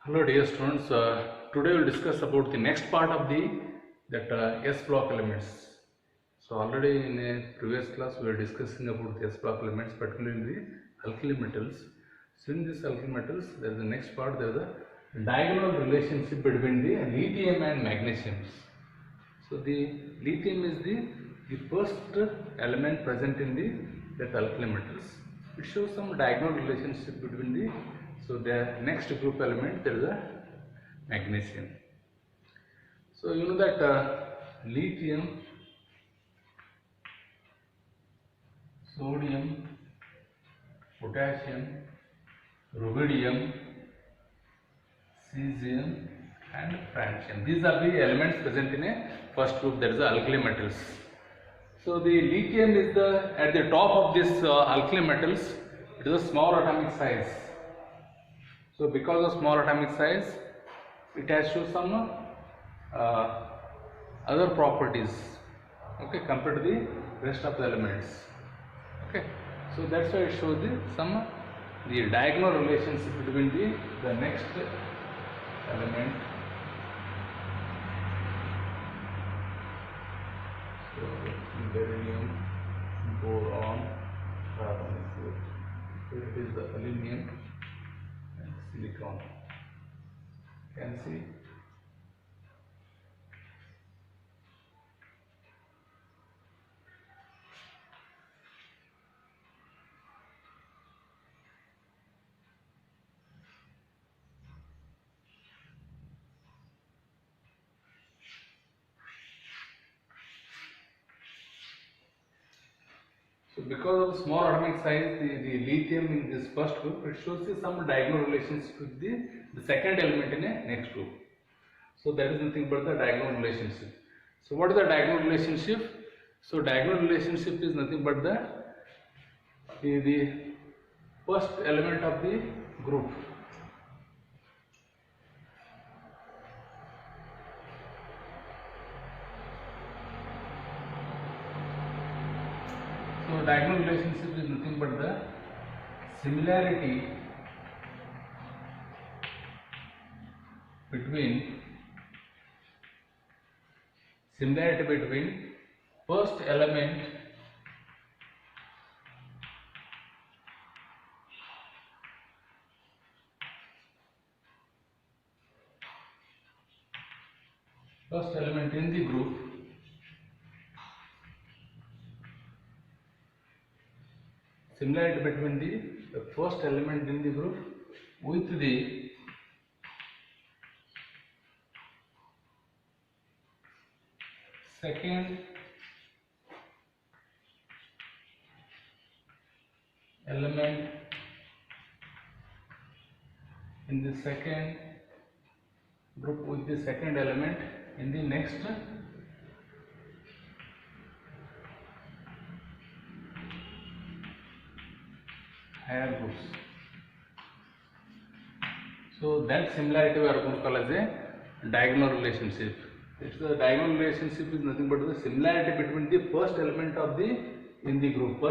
Hello dear students, today we will discuss about the next part of the S block elements. So already in a previous class we were discussing about the S block elements, particularly the alkali metals. So in these alkali metals there is the next part, there is a diagonal relationship between the lithium and magnesium. So the lithium is the first element present in the alkali metals. It shows some diagonal relationship between the next group element, there is a magnesium. So you know that lithium, sodium, potassium, rubidium, cesium and francium. These are the elements present in a first group, that is the alkali metals. So the lithium is at the top of this alkali metals. It is a small atomic size. So because of small atomic size, it has shown some other properties, okay, compared to the rest of the elements. Okay, so that's why it shows the diagonal relationship between the next element. So beryllium, boron, carbon is here. So it is the aluminum and silicon. Can see. So because of small atomic size, the lithium in this first group, it shows some diagonal relationship with the second element in a next group. So that is nothing but the diagonal relationship. So what is the diagonal relationship? So diagonal relationship is nothing but the first element of the group. So diagonal relationship is nothing but the similarity between first element in the group similarity between the first element in the group with the second element in the second group with the second element in the next higher groups. So that similarity we are going to call as a diagonal relationship. The diagonal relationship is nothing but the similarity between the first element of in the group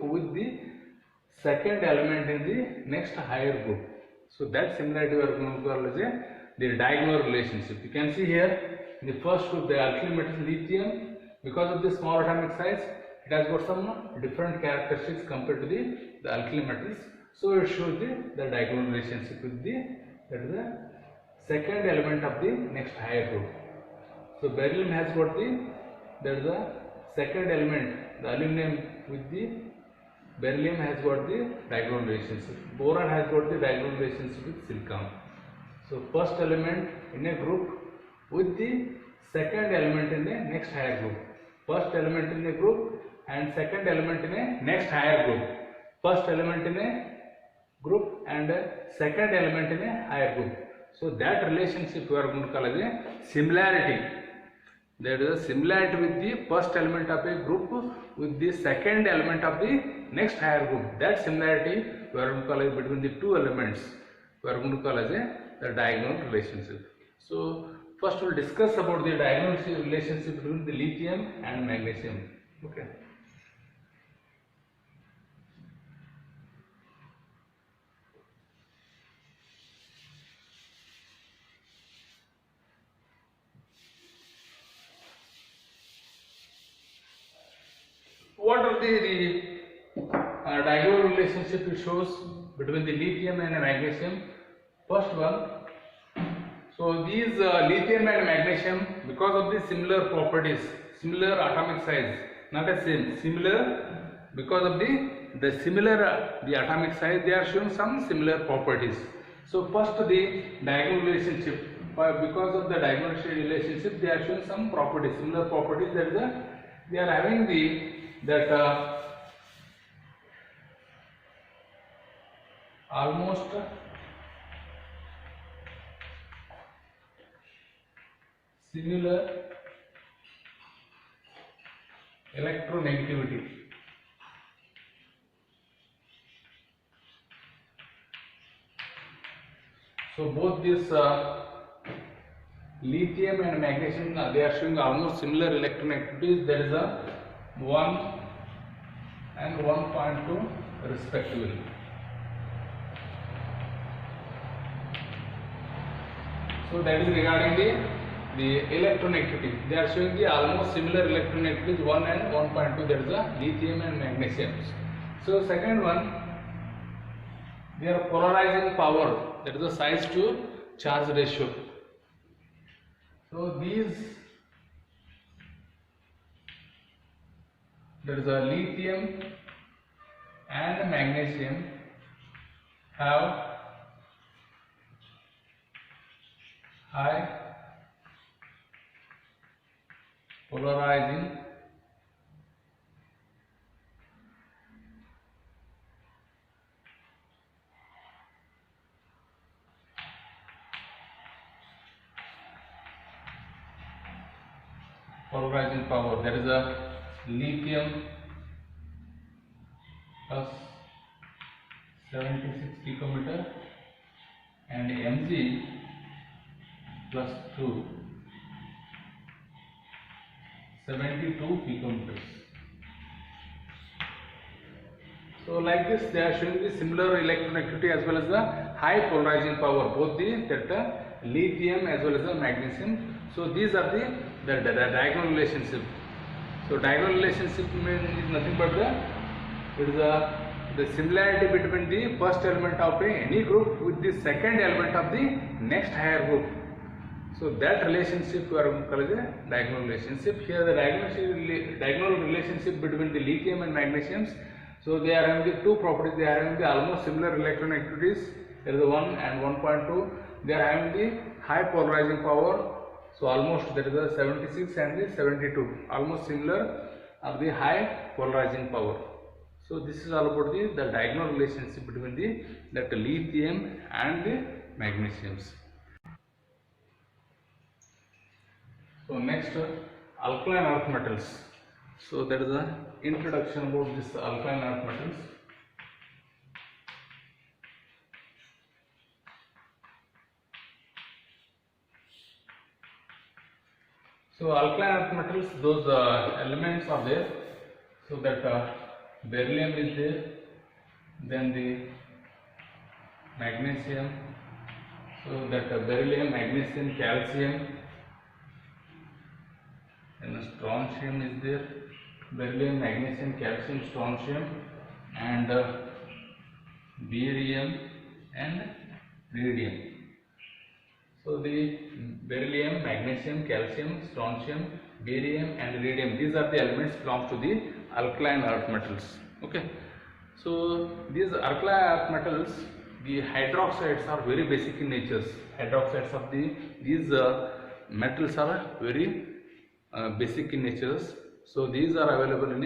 with the second element in the next higher group. So that similarity we are going to call as the diagonal relationship. You can see here in the first group, the alkali metal lithium, because of the small atomic size, it has got some different characteristics compared to the alkali metals. So it shows the diagonal relationship with that is the second element of the next higher group. So beryllium has got there is a second element, the aluminum with the beryllium has got the diagonal relationship. Boron has got the diagonal relationship with silicon. So first element in a group with the second element in the next higher group. First element in a group and second element in a next higher group. First element in a group and second element in a higher group. So that relationship we are going to call as a similarity. There is a similarity with the first element of a group with the second element of the next higher group. That similarity we are going to call as between the two elements. We are going to call as the diagonal relationship. So first we will discuss about the diagonal relationship between the lithium and magnesium. Okay. about the diagonal relationship it shows between the lithium and magnesium. First one, so these lithium and magnesium, because of the similar properties, similar atomic size, not a same, similar, because of the similar the atomic size, they are showing some similar properties. So first the diagonal relationship, because of the diagonal relationship, they are showing some properties, similar properties. That is they are having almost similar electronegativity. So both this lithium and magnesium, they are showing almost similar electronegativities. There is a 1 and 1.2 respectively. So that is regarding the electronegativity. They are showing the almost similar electronegativities 1 and 1.2. That is the lithium and magnesium. So second one, they are polarizing power. That is the size to charge ratio. So these, there is a lithium and magnesium have high polarizing power. That is a lithium plus 76 picometer and Mg plus 2 72 picometers. So like this, they are showing the similar electronegativity as well as the high polarizing power, both the lithium as well as the magnesium. So these are the diagonal relationship. So diagonal relationship is nothing but the similarity between the first element of any group with the second element of the next higher group. So that relationship we are going to call as a diagonal relationship. Here the diagonal relationship between the lithium and magnesium. So they are having the two properties. They are having the almost similar electronegativities. There is the 1 and 1.2. They are having the high polarizing power. So almost there is a 76 and the 72. Almost similar of the high polarizing power. So this is all about the diagonal relationship between the lithium and the magnesiums. So next, alkaline earth metals. So that is the introduction about this alkaline earth metals. So alkaline earth metals, those elements are there. So that beryllium is there, then the magnesium. So that beryllium, magnesium, calcium. And strontium is there, beryllium, magnesium, calcium, strontium, and barium and radium. So the beryllium, magnesium, calcium, strontium, barium and radium, these are the elements belongs to the alkaline earth metals. Okay. So these alkaline earth metals, the hydroxides are very basic in nature. Hydroxides of these metals are very basic in nature. So these are available in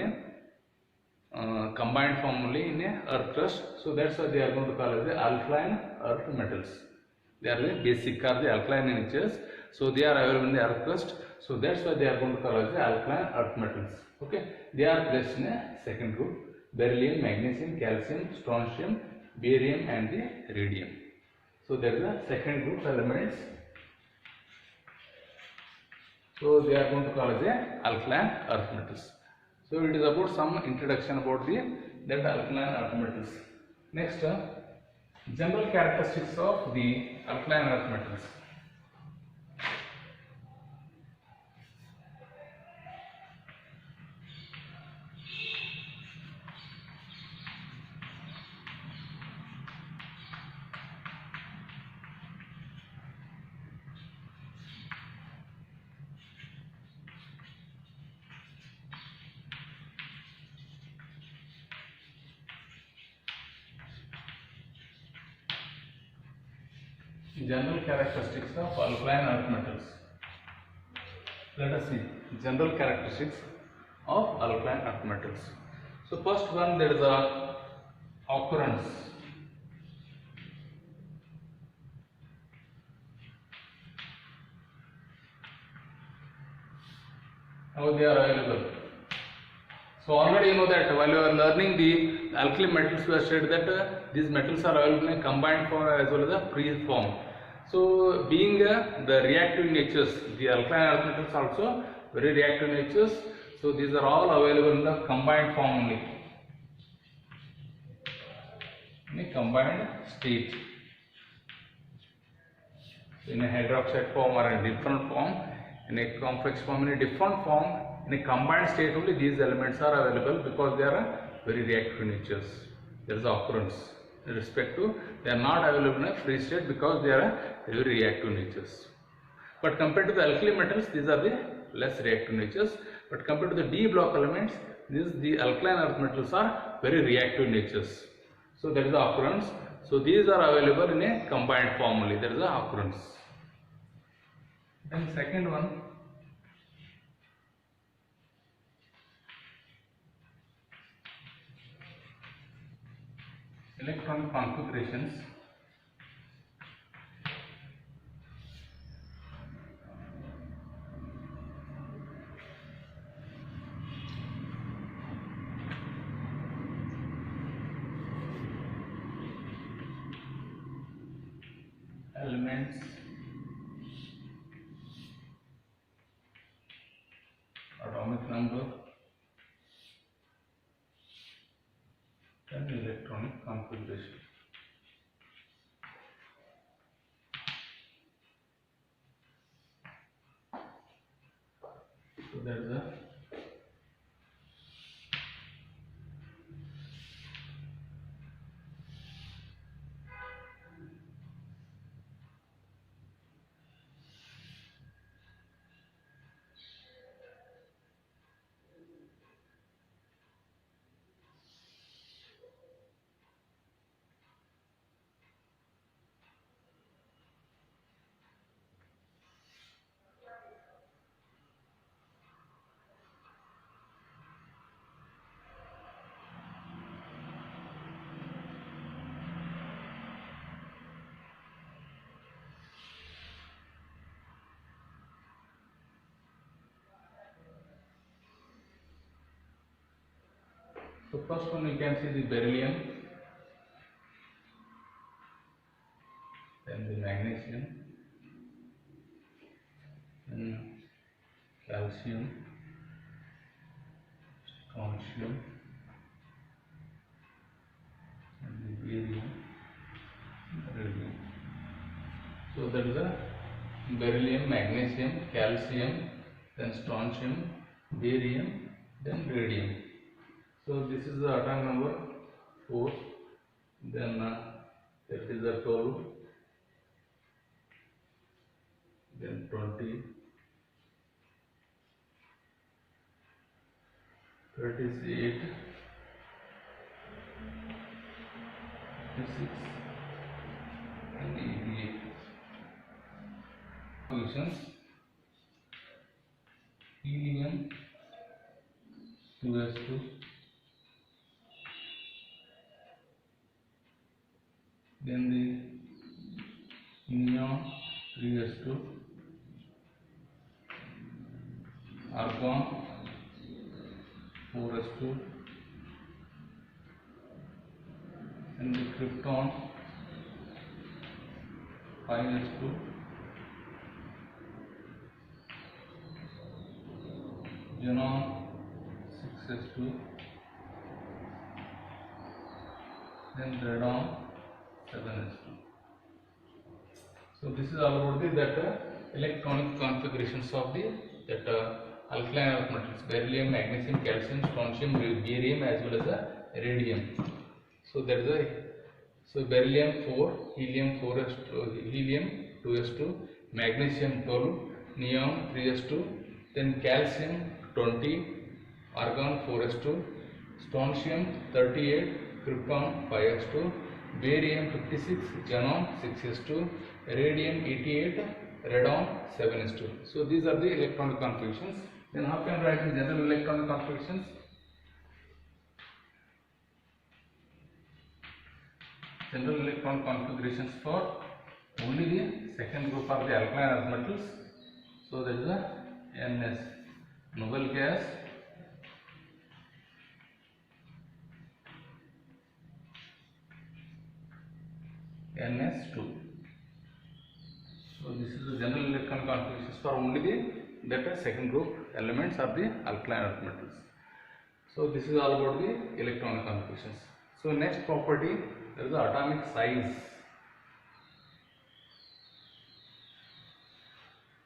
a combined form only in a earth crust. So that's why they are going to call as the alkaline earth metals. They are the basic or the alkaline in nature. So they are available in the earth crust. So that's why they are going to call as the alkaline earth metals. Okay. They are placed in a second group: beryllium, magnesium, calcium, strontium, barium and the radium. So there is the second group elements. So they are going to call as the alkaline earth metals. So it is about some introduction about that alkaline earth metals. Next, general characteristics of the alkaline earth metals. General characteristics of alkaline earth metals. Let us see general characteristics of alkaline earth metals. So first one, there is a occurrence. How they are available. So already you know that while you are learning the alkali metals, we have said that these metals are available in combined form as well as a free form. So being the reactive natures, the alkaline earth metals also very reactive natures. So these are all available in the combined form only, in a combined state, in a hydroxide form or a different form, in a complex form, in a different form. In a combined state only these elements are available because they are very reactive natures. There is occurrence in respect to, they are not available in a free state because they are very reactive natures. But compared to the alkali metals, these are the less reactive natures. But compared to the D block elements, the alkaline earth metals are very reactive natures. So there is the occurrence. So these are available in a combined form only. There is the occurrence. Then second one, electronic configurations. Elements, atomic number, and electronic configuration. So there is a so first one you can see the beryllium, then the magnesium, then calcium, strontium, and the barium, radium. So that is a beryllium, magnesium, calcium, then strontium, barium, then radium. So this is the atom number 4, then that is the 12, then 20, 38, 56, and 88. Solutions: helium 2s2, then the neon 3s2, argon 4s2, and the krypton 5s2, xenon 6s2, then radon 7s2. So this is all about the electronic configurations of the alkaline earth metals: beryllium, magnesium, calcium, strontium, barium, as well as radium. So there is beryllium 4, helium 4s2, helium 2s2, magnesium 12, neon 3s2, then calcium 20, argon 4s2, strontium 38, krypton 5s2, barium 56, xenon 6s2, radium 88, radon 7s2. So these are the electronic configurations. Then how can we write the general electronic configurations? General electron configurations for only the second group are the alkaline earth metals. So that is the NS, noble gas, NS2. So this is the general electron configurations for only the second group elements of the alkaline earth metals. So this is all about the electronic configurations. So next property, there is the atomic size.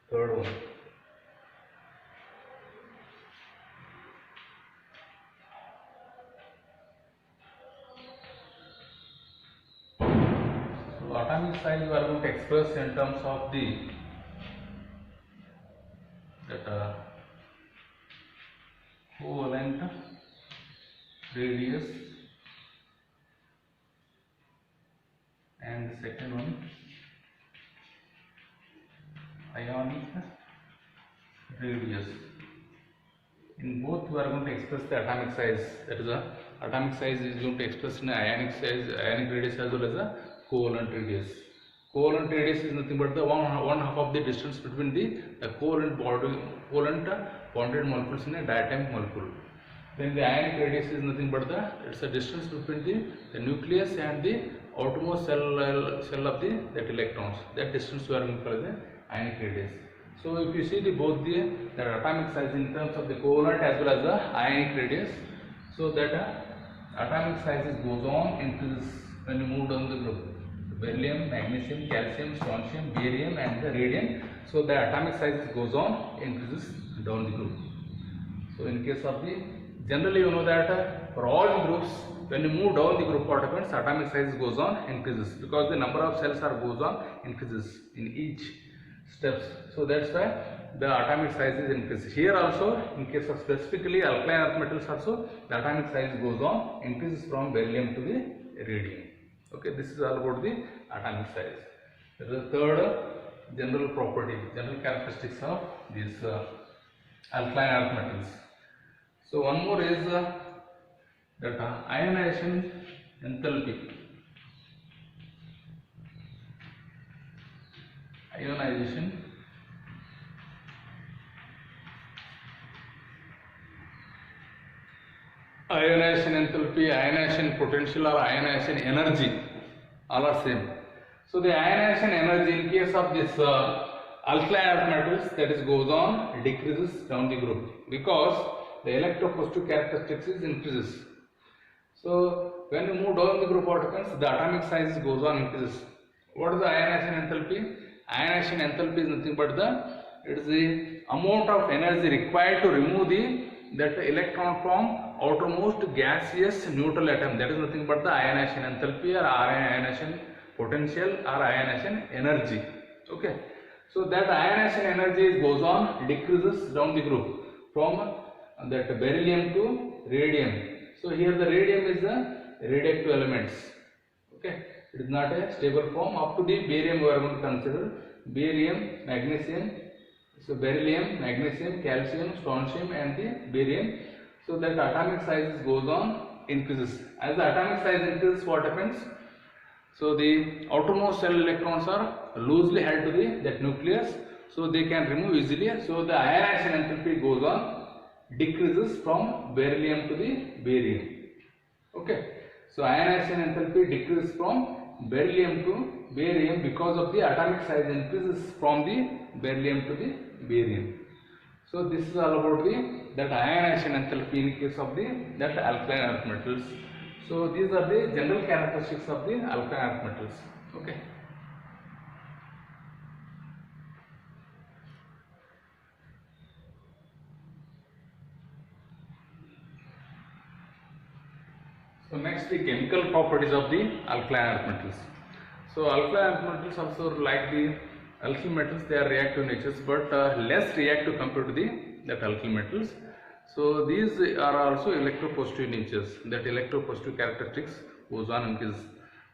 Third one. So atomic size we are going to express in terms of the covalent radius, and the second one ionic radius. In both we are going to express the atomic size. That is the atomic size is going to express in ionic size, ionic radius as well as the covalent radius. Covalent radius is nothing but the one half of the distance between the covalent bonded molecules in a diatomic molecule. Then the ionic radius is nothing but it's a distance between the nucleus and the outermost shell of that electrons. That distance we are going to call the ionic radius. So if you see both the atomic size in terms of the covalent as well as the ionic radius, so that atomic sizes goes on increases when you move down the group. Beryllium, magnesium, calcium, strontium, barium and the radium. So the atomic sizes goes on increases down the group. So in case of generally you know that for all the groups, when you move down the group particles, atomic size goes on increases because the number of cells goes on increases in each steps. So that's why the atomic size is increases. Here also, in case of specifically alkaline earth metals also, the atomic size goes on increases from beryllium to the radium. Okay, this is all about the atomic size. That is the third general property, general characteristics of these alkaline earth metals. So one more is that ionization enthalpy. Ionization enthalpy, ionization potential or ionization energy, all are same. So the ionization energy in case of this alkaline earth metals, that is goes on decreases down the group because the electropositive characteristics is increases. So when you move down the group particles, the atomic size goes on increases. What is the ionization enthalpy? Ionization enthalpy is nothing but it is the amount of energy required to remove that electron from outermost gaseous neutral atom. That is nothing but the ionization enthalpy or ionization potential or ionization energy. Okay. So that ionization energy goes on decreases down the group from that beryllium to radium. So here the radium is the radioactive elements. Okay. It is not a stable form. Up to the barium we are going to consider barium, magnesium. So beryllium, magnesium, calcium, strontium and the barium. So that atomic size goes on increases. As the atomic size increases, what happens? So the outermost shell electrons are loosely held to that nucleus. So they can remove easily. So the ionization enthalpy goes on decreases from beryllium to the barium. Okay. So ionization enthalpy decreases from beryllium to barium because of the atomic size increases from the beryllium to the barium. So this is all about that ionization enthalpy in case of that alkaline earth metals. So these are the general characteristics of the alkaline earth metals. Okay. So next, the chemical properties of the alkaline earth metals. So alkaline earth metals also like the alkyl metals, they are reactive natures but less reactive compared to that alkyl metals. So these are also electropositive natures. That electropositive characteristics goes on increases.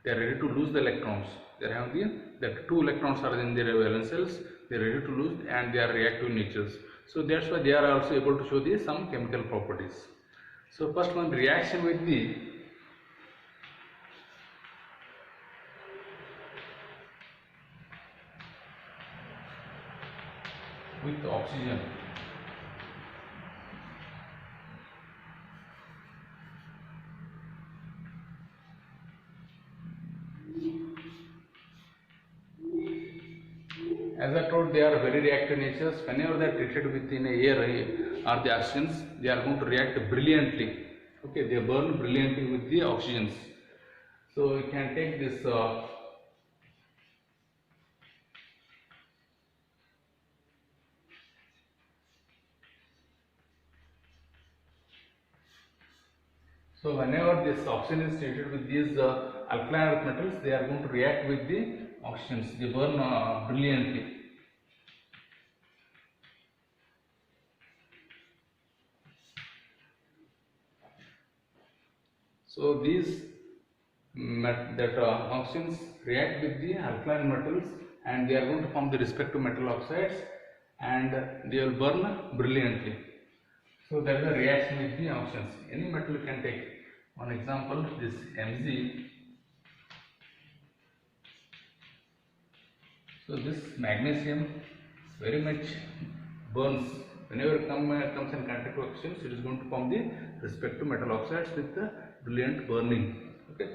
they are ready to lose the electrons. They have that two electrons are in their valence cells, they are ready to lose, and they are reactive natures. So that's why they are also able to show some chemical properties. So first one, reaction with oxygen. As I told, they are very reactive natures. Whenever they are treated within air or the oxygens, they are going to react brilliantly. Okay, they burn brilliantly with the oxygens. So you can take this so whenever this oxygen is treated with these alkaline earth metals, they are going to react with the oxygens. They burn brilliantly. So these oxygens react with the alkaline metals, and they are going to form the respective metal oxides, and they will burn brilliantly. So that is a reaction with the oxygens. Any metal you can take. One example, this Mg. So this magnesium very much burns. Whenever it comes in contact with oxygens, it is going to form the respective metal oxides with the brilliant burning. Okay.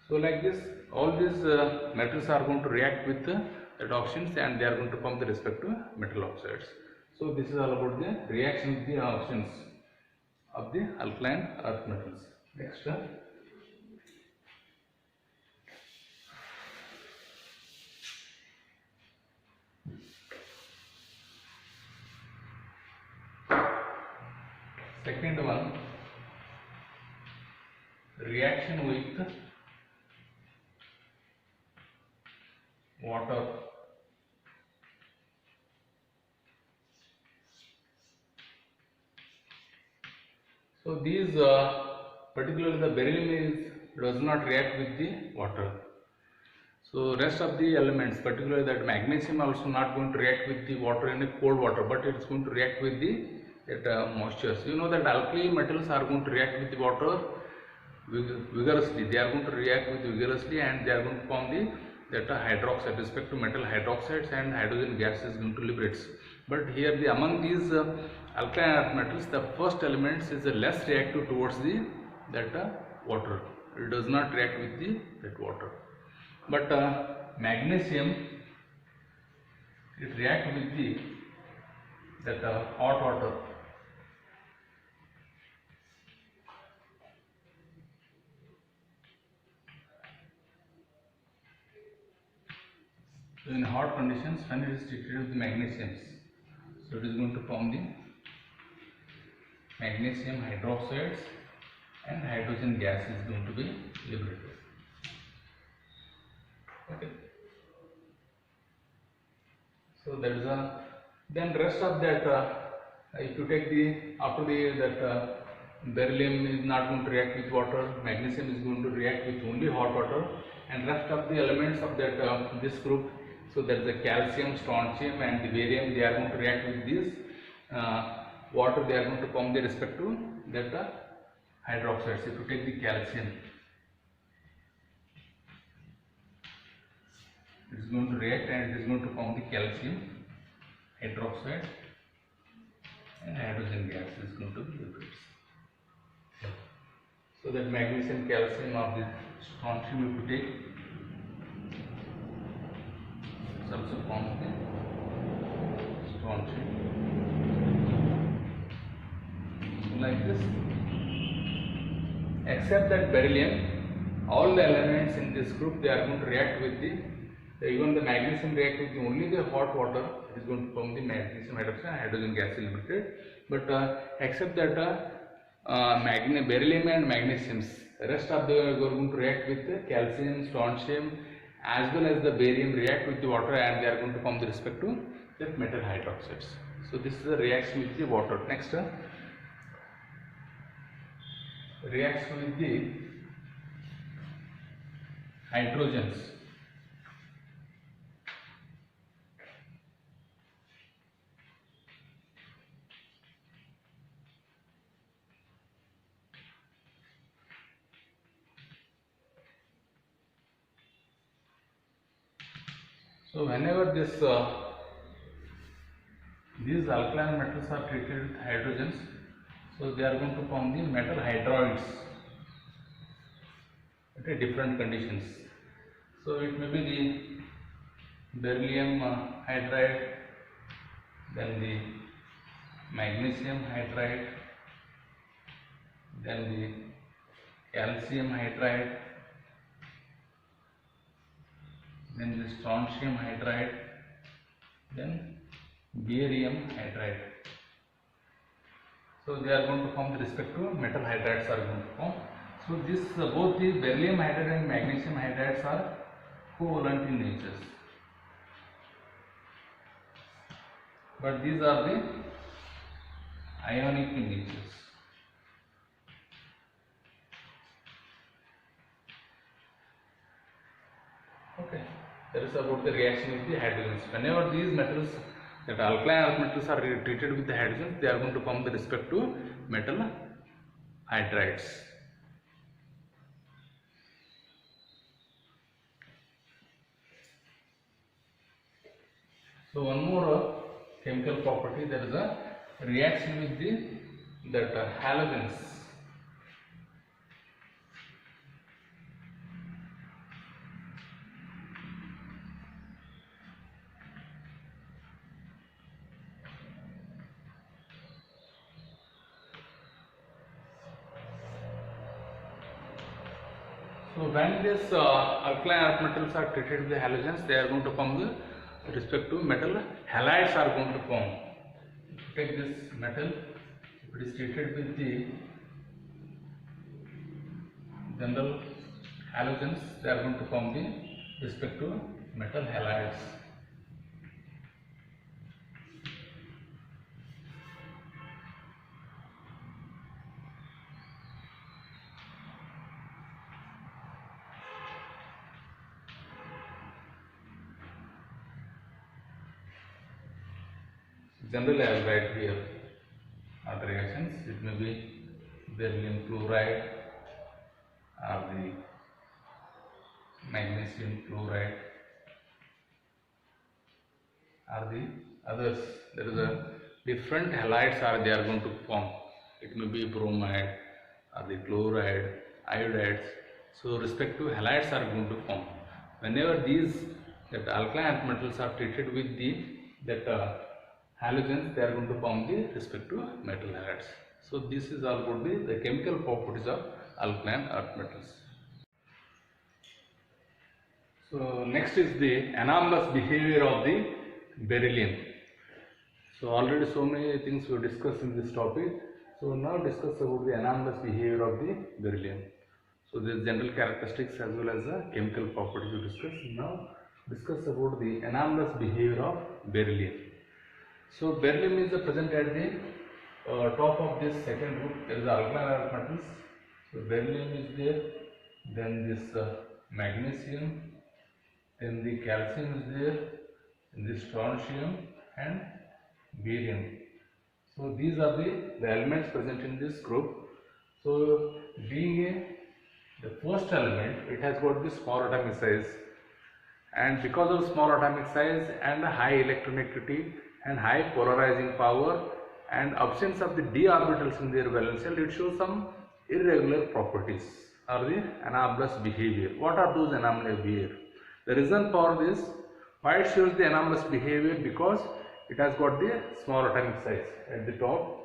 So like this, all these metals are going to react with the oxygens, and they are going to form the respective metal oxides. So this is all about the reaction with the oxygens of the alkaline earth metals. Next. Second one, reaction with water. So these particularly the beryllium does not react with the water. So rest of the elements, particularly that magnesium, also not going to react with the water in a cold water, but it is going to react with the moistures. You know that alkali metals are going to react with the water vigorously. They are going to react with vigorously, and they are going to form the hydroxide, respect to metal hydroxides, and hydrogen gas is going to liberate. But here among these alkaline earth metals, the first elements is less reactive towards the water. It does not react with that water. But magnesium, it reacts with hot water. So in hot conditions, when it is treated with the magnesiums, so it is going to form the magnesium hydroxides, and hydrogen gas is going to be liberated. Okay. So that is then rest of that. If you take beryllium is not going to react with water, magnesium is going to react with only hot water, and rest of the elements of that this group. So that is the calcium, strontium, and the barium. They are going to react with this water. They are going to form the respective hydroxides. If you take the calcium, it is going to react, and it is going to form the calcium hydroxide, and hydrogen gas is going to be liberated. So that magnesium, calcium, or the strontium, if you take, it also forms the strontium. Like this. Except that beryllium, all the elements in this group, they are going to react with even the magnesium react with only the hot water. It is going to form the magnesium hydroxide, and hydrogen gas is liberated. But except that beryllium and magnesiums, rest of the are going to react with the calcium, strontium, as well as the barium react with the water, and they are going to form the respective metal hydroxides. So this is the reaction with the water. Next, reaction with the hydrogens. So whenever these alkaline metals are treated with hydrogens, so they are going to form the metal hydroids at a different conditions. So it may be the beryllium hydride, then the magnesium hydride, then the calcium hydride, then the strontium hydride, then barium hydride. So they are going to form the respective metal hydrides are going to form. So this both the beryllium hydride and magnesium hydrides are covalent in nature, but these are the ionic in nature. Okay, that is about the reaction with the hydrogens. Whenever these metals, that alkaline earth metals are treated with the hydrogens, they are going to form the respective metal hydrides. So one more chemical property, there is a reaction with the halogens. So when these alkaline earth metals are treated with the halogens, they are going to form the respective metal halides are going to form. Take this metal, it is treated with the general halogens, they are going to form the respective metal halides. Generally, I will write here other reactions. It may be beryllium chloride or the magnesium chloride or the others. There is a different halides are they are going to form. It may be bromide or the chloride, iodides. So respective halides are going to form. Whenever these that alkaline metals are treated with halogens, they are going to form the respective metal halides. So this is all about the chemical properties of alkaline earth metals. So next is the anomalous behavior of the beryllium. So already so many things we discussed in this topic. So now discuss about the anomalous behavior of the beryllium. So the general characteristics as well as the chemical properties we discussed. Now discuss about the anomalous behavior of beryllium. So beryllium is present at the top of this second group. There is alkaline earth metals. So beryllium is there. Then this magnesium. Then the calcium is there. Then the strontium and barium. So these are the elements present in this group. So being the first element, it has got the small atomic size, and because of small atomic size and high electronegativity and high polarizing power and absence of the d orbitals in their valence shell, it shows some irregular properties or the anomalous behavior. What are those anomalous behavior? The reason for this, why it shows the anomalous behavior, because it has got the small atomic size at the top,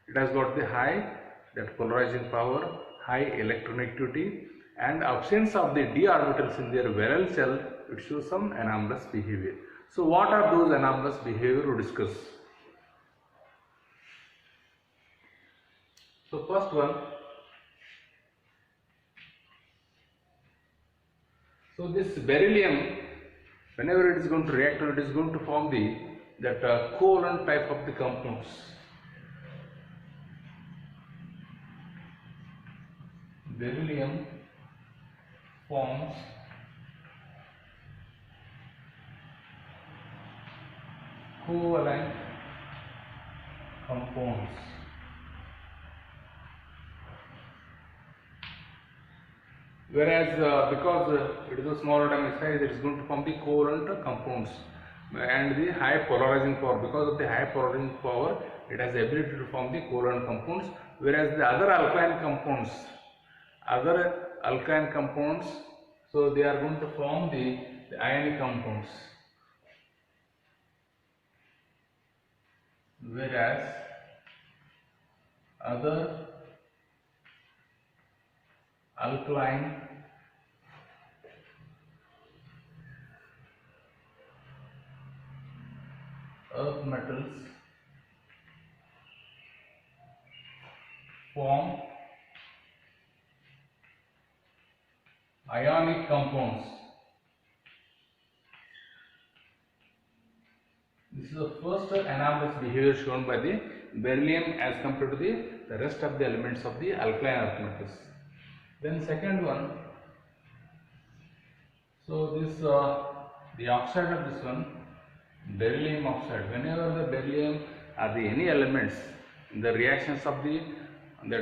it has got the high that polarizing power, high electronegativity and absence of the d orbitals in their valence shell, it shows some anomalous behavior. So what are those anomalous behavior to discuss? So first one, so this beryllium, whenever it is going to react, it is going to form the covalent type of the compounds. Beryllium forms covalent compounds. Whereas because it is a small atomic size, it is going to form the covalent compounds and the high polarizing power. Because of the high polarizing power, it has the ability to form the covalent compounds. Whereas the other alkyne compounds, so they are going to form the ionic compounds. Whereas other alkaline earth metals form ionic compounds. This is the first anomalous behavior shown by the beryllium as compared to the rest of the elements of the alkaline earth metals. Then second one, so this the oxide of this one, beryllium oxide. Whenever the beryllium or the any elements, the reactions of the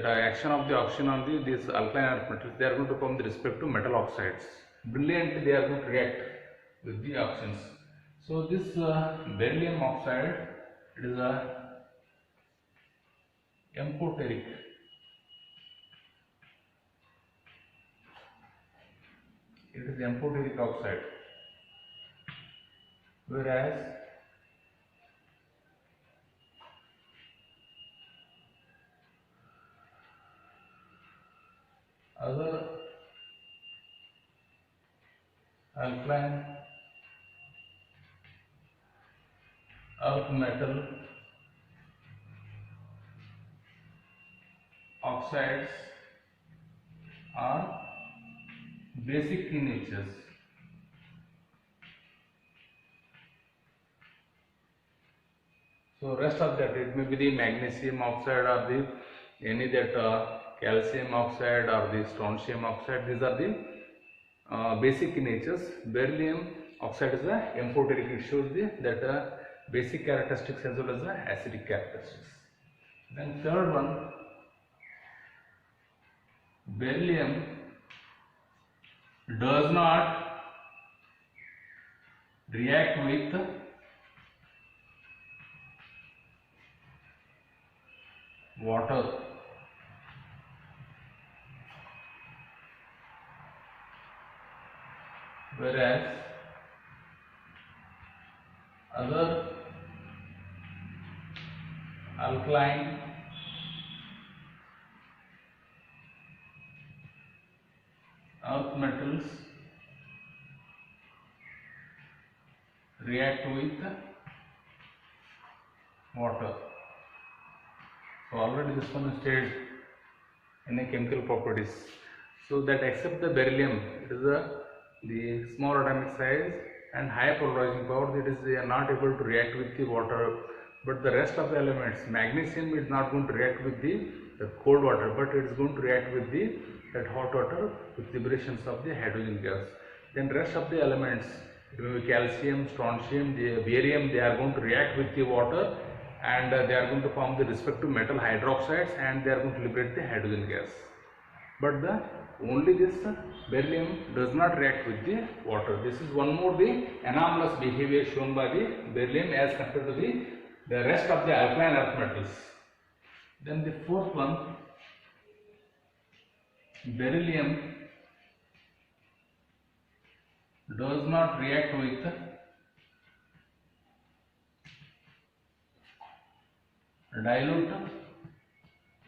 action of the oxygen on these alkaline earth metals, they are going to form with respect to metal oxides. Brilliantly they are going to react with the oxygens. So this beryllium oxide, it is a amphoteric. It is amphoteric oxide. Whereas other alkaline earth metal oxides are basic in nature. So rest of that, it may be the magnesium oxide or the any that calcium oxide or the strontium oxide. These are the basic in natures. Beryllium oxide is a amphoteric. It shows that basic characteristics as well as the acidic characteristics. Then third one, beryllium does not react with water. Whereas other alkaline earth metals react with water. So already this one is stated in the chemical properties. So that except the beryllium, it is the small atomic size and high polarizing power, that is they are not able to react with the water. But the rest of the elements, magnesium is not going to react with the cold water, but it is going to react with that hot water with liberations of the hydrogen gas. Then rest of the elements, calcium, strontium, the barium, they are going to react with the water and they are going to form the respective metal hydroxides and they are going to liberate the hydrogen gas. But only this beryllium does not react with the water. This is one more the anomalous behavior shown by the beryllium as compared to the rest of the alkaline earth metals. Then the fourth one, beryllium does not react with dilute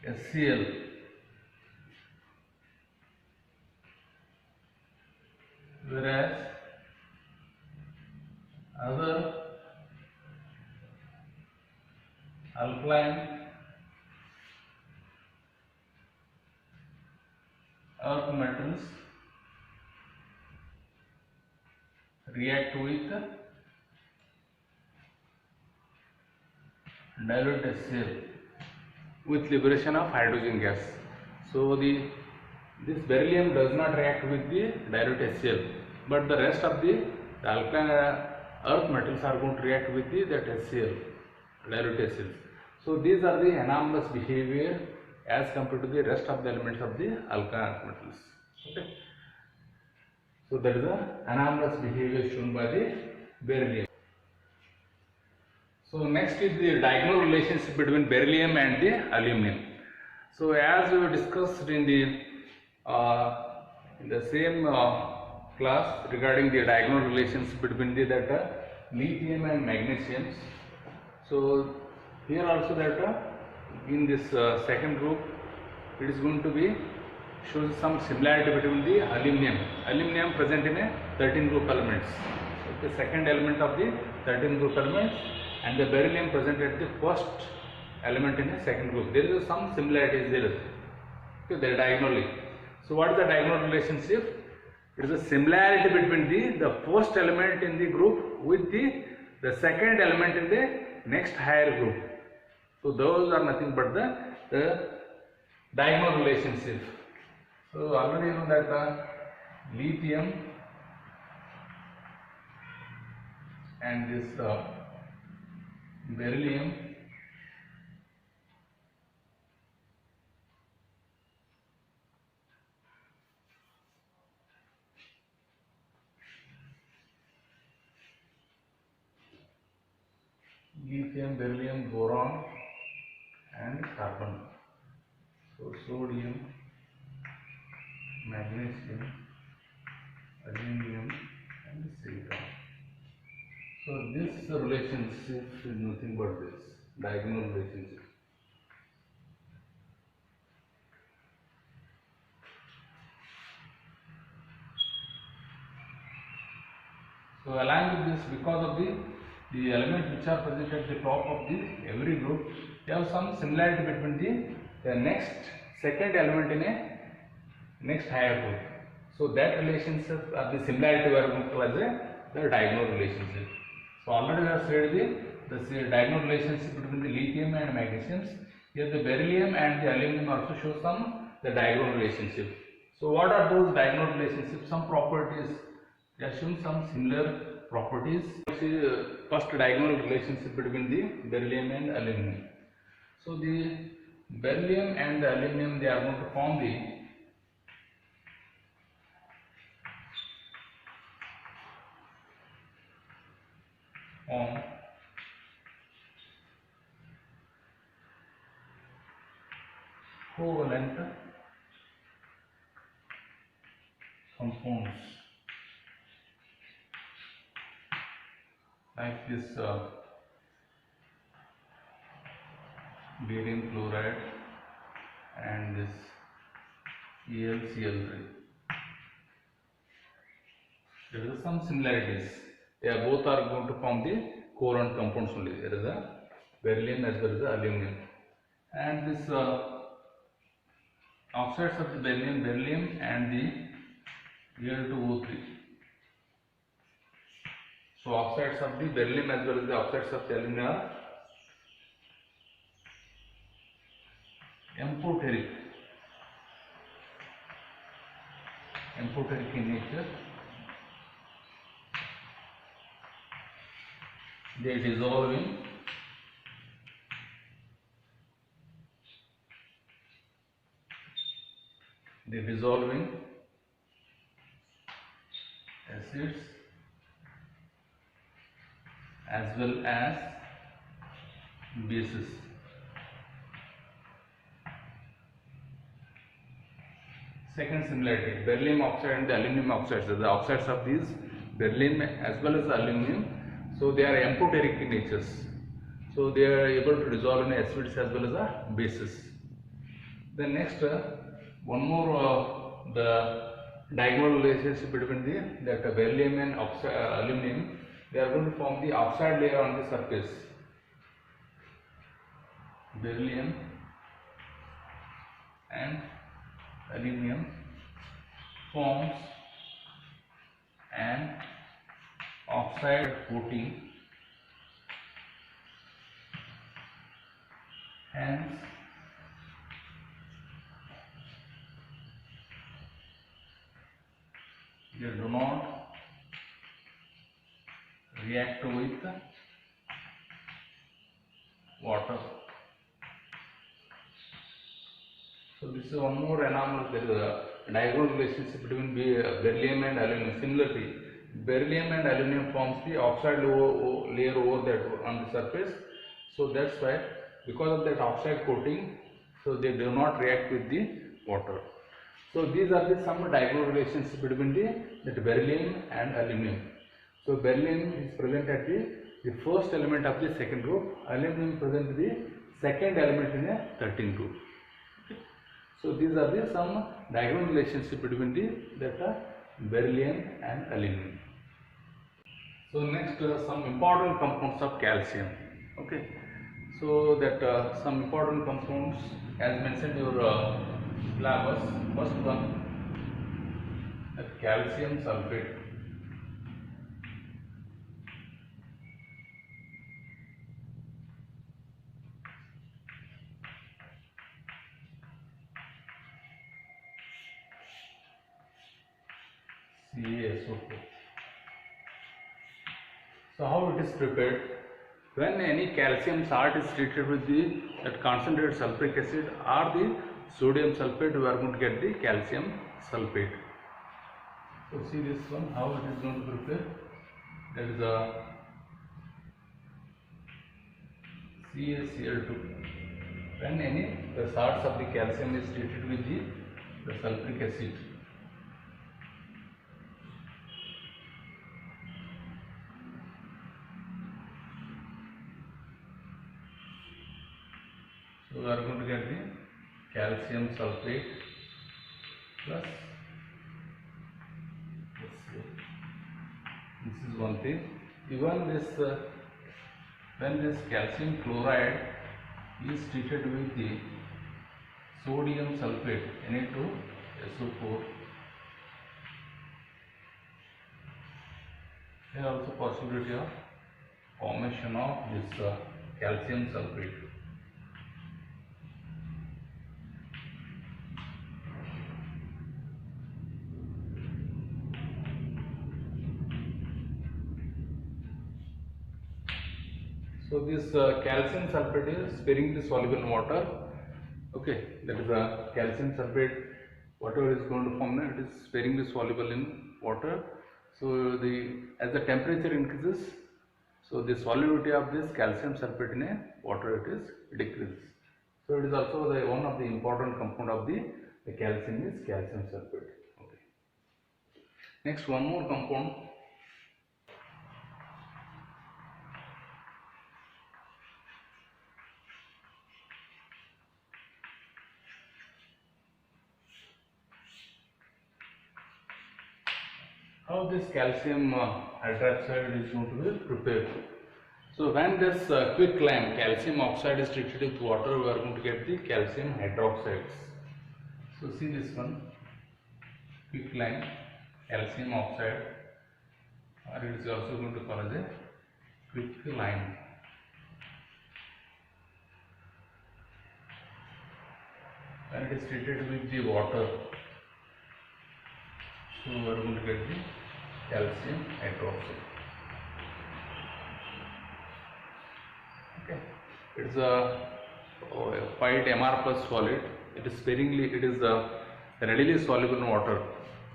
HCl. Whereas other alkaline earth metals react with dilute HCl with liberation of hydrogen gas. So this beryllium does not react with the dilute HCl, but the rest of the alkaline earth metals are going to react with the that HCl, dilute HCl. So these are the anomalous behavior as compared to the rest of the elements of the alkaline earth metals. Okay. So that is the anomalous behavior shown by the beryllium. So next is the diagonal relationship between beryllium and the aluminum. So as we discussed in the same class regarding the diagonal relations between the lithium and magnesium. So here also in this second group it is going to be shows some similarity between the aluminum present in a 13 group elements. So the second element of the 13 group elements, and the beryllium present at the first element in a second group. There is some similarities there. Okay, they are diagonally. So what is the diagonal relationship? It is a similarity between the first element in the group with the second element in the next higher group. So those are nothing but the diagonal relationship. So already you know that lithium and this beryllium beryllium, boron and carbon. So sodium, magnesium, aluminum and silicon. So this relationship is nothing but this diagonal relationship. So along with this, because of the elements which are present at the top of every group, they have some similarity between the next second element in a next higher group. So that relationship or the similarity we are going to call as the diagonal relationship. So already we have said the diagonal relationship between the lithium and magnesium. Here the beryllium and the aluminum also show the diagonal relationship. So what are those diagonal relationships? Some properties. They are showing some similar properties. First diagonal relationship between the beryllium and aluminum. So the beryllium and the aluminum, they are going to form the covalent compounds like this barium chloride and this AlCl3. There are some similarities. They are both are going to form the covalent compounds only. There is a beryllium as well as the aluminum, and this oxides of the beryllium and the Al2O3. So oxides of the beryllium as well as the oxides of the aluminum are amphoteric in nature. They dissolve in acids as well as bases. Second similarity, beryllium oxide and the aluminum oxides. The oxides of these beryllium as well as the aluminum, so they are amphoteric in natures. So they are able to dissolve in acids as well as the bases. Then next, one more the diagonal relationship between the beryllium and aluminum. They are going to form the oxide layer on the surface. Beryllium and aluminum forms an oxide coating, hence they do not react with water. So this is one more anomaly. There is a diagonal relationship between beryllium and aluminum. Similarly, beryllium and aluminum forms the oxide layer over that on the surface. So that's why, because of that oxide coating, so they do not react with the water. So these are the some diagonal relations between the beryllium and aluminum. So beryllium is present at the first element of the second group. Aluminum present the second element in a 13th group. Okay. So these are the some diagonal relationship between the beryllium and aluminum. So next some important compounds of calcium. Okay. So that some important compounds as mentioned in your syllabus. First one, calcium sulfate. CaSO4. So how it is prepared? When any calcium salt is treated with that concentrated sulfuric acid or the sodium sulfate, we are going to get the calcium sulfate. So see this one, how it is going to prepare. That is a CaCl2. When the salts of the calcium is treated with the sulfuric acid. So we are going to get the calcium sulfate plus, this is one thing. Even this when this calcium chloride is treated with the sodium sulfate Na2SO4, there are also possibility of formation of this calcium sulfate. So this calcium sulfate is sparingly soluble in water. Okay, that is a calcium sulfate. Whatever is going to form, it is sparingly soluble in water. So as the temperature increases, so the solubility of this calcium sulfate in water decreases. So it is also one of the important compound of the calcium is calcium sulfate. Okay. Next, one more compound. How this calcium hydroxide is going to be prepared. So when this quicklime calcium oxide is treated with water, we are going to get the calcium hydroxides. So see this one, quicklime calcium oxide, or it is also going to call as a quicklime. When it is treated with the water, so we are going to get the calcium hydroxide. Okay, it's a white Mr plus solid. It is readily soluble in water.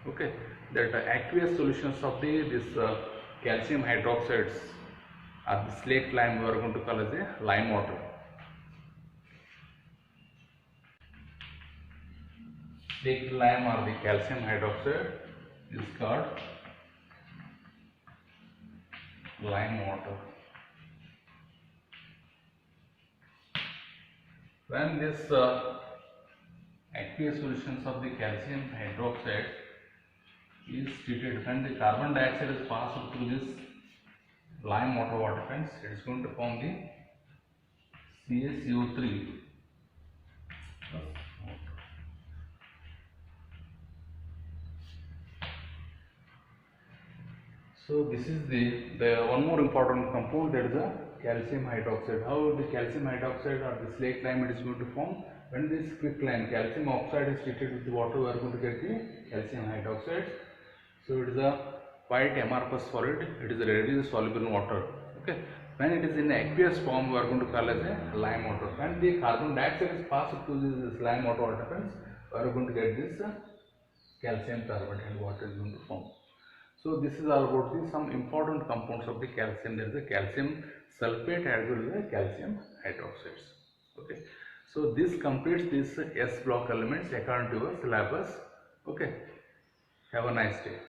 Okay, that aqueous solutions of this calcium hydroxides or the slaked lime we are going to call as a lime water. Slaked lime or the calcium hydroxide is called lime water. When this aqueous solutions of the calcium hydroxide is treated, when the carbon dioxide is passed through this lime water phase, it is going to form the CaCO3 plus water. So this is the one more important compound, that is the calcium hydroxide. How the calcium hydroxide or the slaked lime it is going to form? When this quicklime calcium oxide is treated with the water, we are going to get the calcium hydroxide. So it is white amorphous solid, it is readily soluble in water. Okay, when it is in aqueous form, we are going to call as a lime water. When the carbon dioxide is passed to this lime water, what happens? We are going to get this calcium carbonate, and water is going to form. So this is all about the some important compounds of the calcium. There is a calcium sulfate as well as a calcium hydroxides. Okay, so this completes this S block elements according to your syllabus. Okay, have a nice day.